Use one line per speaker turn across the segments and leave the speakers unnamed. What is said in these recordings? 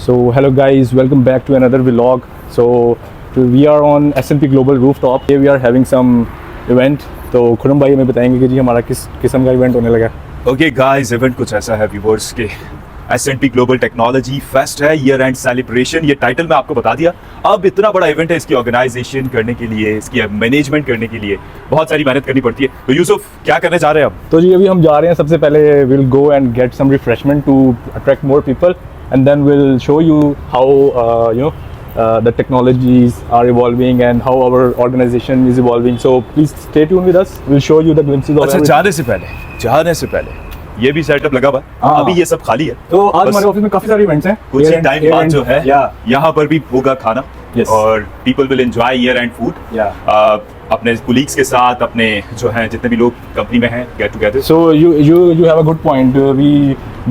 So hello guys, welcome back to another vlog. So we are on S&P Global Rooftop. Here we are having some event. तो खुरम भाई हमें बताएंगे कि जी हमारा किस किस्म का इवेंट होने लगा.
ओके गाइस, इवेंट कुछ ऐसा है व्यूअर्स के S&P ग्लोबल टेक्नोलॉजी फेस्ट है, ईयर एंड सेलिब्रेशन. ये टाइटल मैं आपको बता दिया. अब इतना बड़ा इवेंट है, इसकी ऑर्गेनाइजेशन करने के लिए, इसकी मैनेजमेंट करने के लिए बहुत सारी मेहनत करनी पड़ती है. तो यूसुफ, क्या करने जा रहे हैं अब?
तो जी अभी हम जा रहे हैं. सबसे पहले we'll go and get some refreshment to attract more people, and then we'll show you how the technologies are evolving and how our organization is evolving. So please stay tuned with us. We'll show you the glimpses of
अच्छा,
everything.
जाने से पहले ये भी setup लगा हुआ है. अभी ये सब खाली है.
तो आज हमारे ऑफिस में काफी सारे इवेंट्स हैं.
कुछ ही टाइम बाद जो है यहाँ पर भी होगा खाना.
Yes.
और people will enjoy year and food अपने कुलीग्स के साथ, अपने जो हैं जितने भी लोग कंपनी में हैं, get together.
So you have a good point. We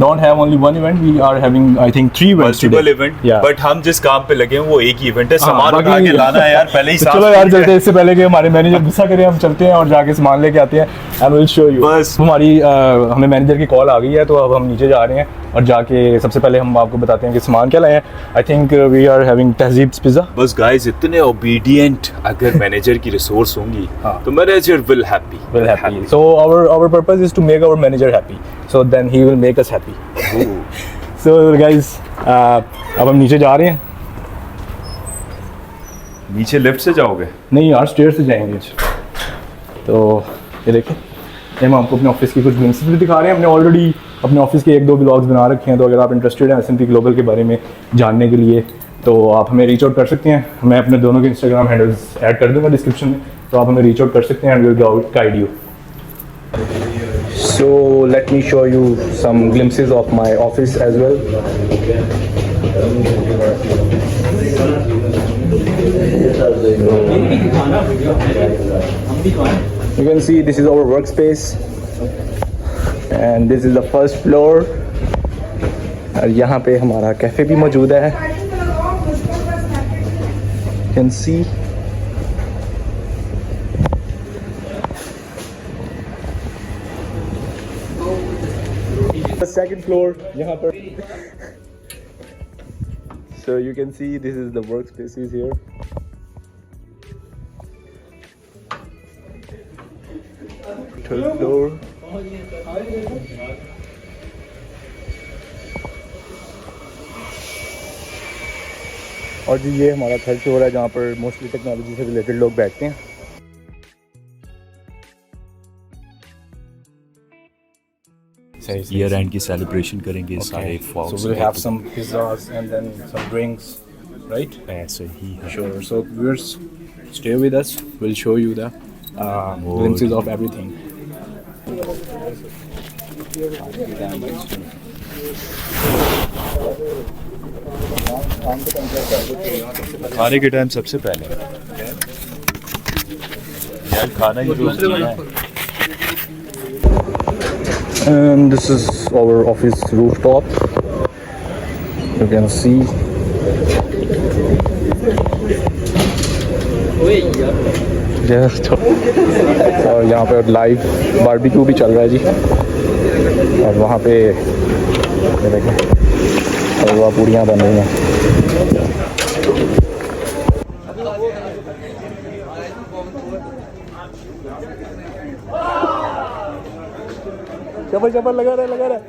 don't have only one event. We are having I think 3 events
multiple
today.
Event.
Yeah.
But हम जिस काम पे लगे हैं वो एक ही इवेंट है.
हाँ,
सामान
बाकी-
उठा के लाना है यार, पहले ही
तो
साफ
चलो यार
करके-
चलते हैं. इससे पहले कि हमारे मैनेजर गुस्सा करें, हम चलते हैं और जाके सामान लेके आते हैं. And will show you.
बस.
हमारी हमें मैनेजर की कॉल आ गई है, तो अब हम नीचे जा रहे हैं और जाके सबसे पहले हम आपको बताते हैं कि सामान क्या लाए हैं. I think we are having Tahzeeb's pizza.
बस गाइस, इतने ओबीडिएंट अगर मैनेजर की रिसोर्स होंगी
हाँ.
तो manager will happy.
happy. So our purpose is to make our manager happy. So then he will make us happy. So guys, अब हम नीचे जा रहे हैं.
नीचे लिफ्ट से जाओगे?
नहीं यार, स्टेयर से जाएंगे. तो ये देखें, ये हम आपको अपने ऑफिस की कुछ ग्लिम्प्सेस भी दिखा रहे हैं. हमने ऑलरेडी अपने ऑफिस के 1-2 ब्लॉग्स बना रखे हैं. तो अगर आप इंटरेस्टेड हैं S&P ग्लोबल के बारे में जानने के लिए, तो आप हमें रीच आउट कर सकते हैं. मैं अपने दोनों के इंस्टाग्राम हैंडल्स ऐड कर दूंगा डिस्क्रिप्शन में, तो आप हमें रीच आउट कर सकते हैं and will guide you. So let me show you some glimpses of my office as well. You can see this is our workspace and this is the first floor. और यहाँ पे हमारा cafe भी मौजूद है. You can see. The second floor यहाँ पर. So you can see this is the workspaces here. Third floor. और जी ये हमारा थर्ड फ्लोर है, जहाँ पर मोस्टली टेक्नोलॉजी से रिलेटेड लोग बैठते हैं.
ईयर एंड की सेलिब्रेशन करेंगे सारे
So we'll have some pizzas and then some drinks, right?
ऐसे ही है.
Sure. So viewers, stay with us. We'll show you the glimpses of everything.
खाने के टाइम सबसे पहले यार खाना ही तो जीना है.
And this is our office rooftop. You can see. और यहाँ पे लाइव बारबेक्यू भी चल रहा है जी. और वहाँ पे ये देखें, हलवा पूड़ियाँ बन रही हैं. चप्पल चप्पल लगा रहा है.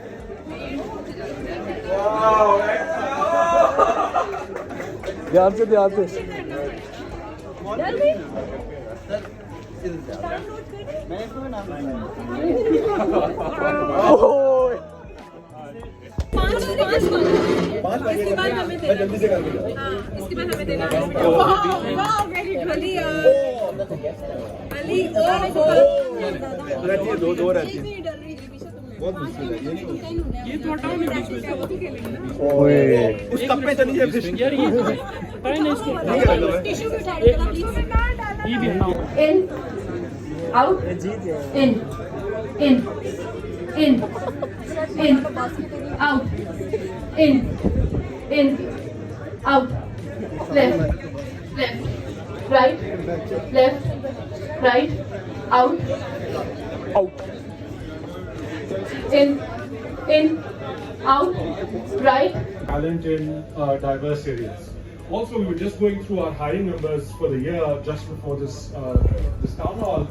ध्यान से
इसके बाद हमें देना. जल्दी से करके. हाँ, इसके बाद हमें देना. अली
दो रहती है.
बहुत मुश्किल है ये थोड़ा टाइम में बीच में.
ओए
उस कप में चली जाए फिश यार. ये पता नहीं इसको
टिश्यू भी उठाइए प्लीज.
ये भी
in, out, in, in, out, in, out, left, right, out,
out.
in, Out. Right.
talent in diverse areas. Also, we were just going through our hiring numbers for the year just before this town hall.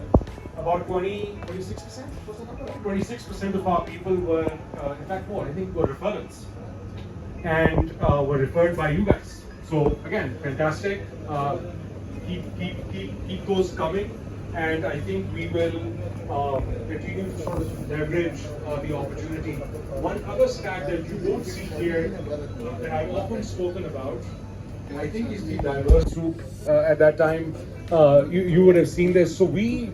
About 26%? 26% of our people were, in fact more, I think were referrals. And were referred by you guys. So again, fantastic. Keep those coming. And I think we will continue to sort of leverage the opportunity. One other stat that you won't see here, that I've often spoken about, I think is the diverse group. At that time, you would have seen this. So we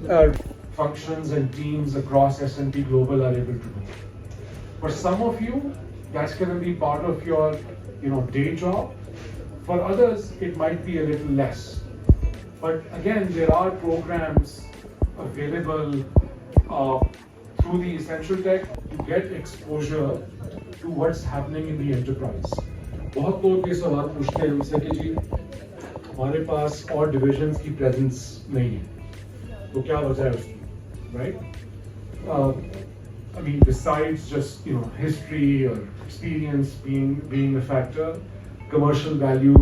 functions and teams across S&P Global are able to do. For some of you, that's going to be part of your, day job. For others, it might be a little less. But again, there are programs available through the Essential Tech to get exposure to what's happening in the enterprise. बहुत लोग ये सवाल पूछते हैं हमसे कि जी हमारे पास और divisions की presence नहीं है, तो क्या वजह है उसकी, right? I mean, besides just history or experience being a factor, commercial value.